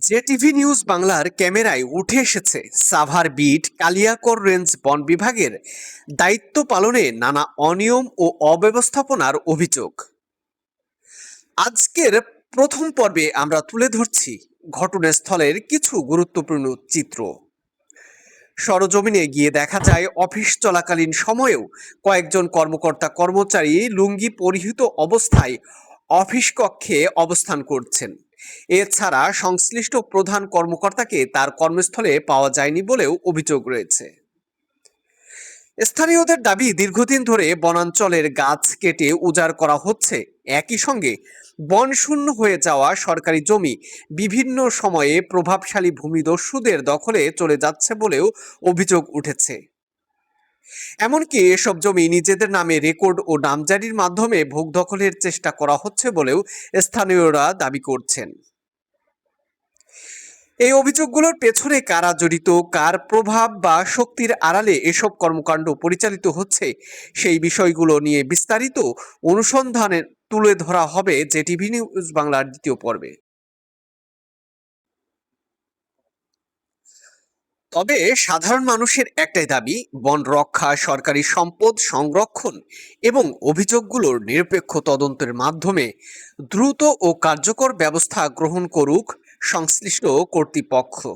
JTV news বাংলার ক্যামেরায় উঠে এসেছে সাভার বিট কালিয়াকৈর রেঞ্জ বন বিভাগের দায়িত্ব পালনে নানা অনিয়ম ও অব্যবস্থাপনার অভিযোগ। আজকের প্রথম পর্বে আমরা তুলে ধরছি ঘটনাস্থলের কিছু গুরুত্বপূর্ণ চিত্র। সরজমিনে গিয়ে দেখা যায় অফিস চলাকালীন সময়েও কয়েকজন কর্মকর্তা-কর্মচারী লুঙ্গি পরিহিত অবস্থায় অফিস কক্ষে অবস্থান করছেন। এছাড়া সংশ্লিষ্ট প্রধান কর্মকর্তাকে তার কর্মস্থলে পাওয়া যায়নি বলেও অভিযোগ রয়েছে। স্থানীয়দের দাবি, দীর্ঘদিন ধরে বনাঞ্চলের গাছ কেটে উজাড় করা হচ্ছে। একই সঙ্গে বনশূন্য হয়ে যাওয়া সরকারি জমি বিভিন্ন সময়ে প্রভাবশালী ভূমিদস্যুদের দখলে চলে যাচ্ছে বলেও অভিযোগ উঠেছে। এমনকি এসব জমি নিজেদের নামে রেকর্ড ও নামজারির মাধ্যমে ভোগ দখলের চেষ্টা করা হচ্ছে বলেও স্থানীয়রা দাবি করছেন। এই অভিযোগগুলোর পেছনে কারা জড়িত, কার প্রভাব বা শক্তির আড়ালে এসব কর্মকাণ্ড পরিচালিত হচ্ছে, সেই বিষয়গুলো নিয়ে বিস্তারিত অনুসন্ধানে তুলে ধরা হবে জেটিভি নিউজ বাংলার দ্বিতীয় পর্বে। তবে সাধারণ মানুষের একটাই দাবি, বন রক্ষা, সরকারি সম্পদ সংরক্ষণ এবং অভিযোগগুলোর নিরপেক্ষ তদন্তের মাধ্যমে দ্রুত ও কার্যকর ব্যবস্থা গ্রহণ করুক সংশ্লিষ্ট কর্তৃপক্ষ।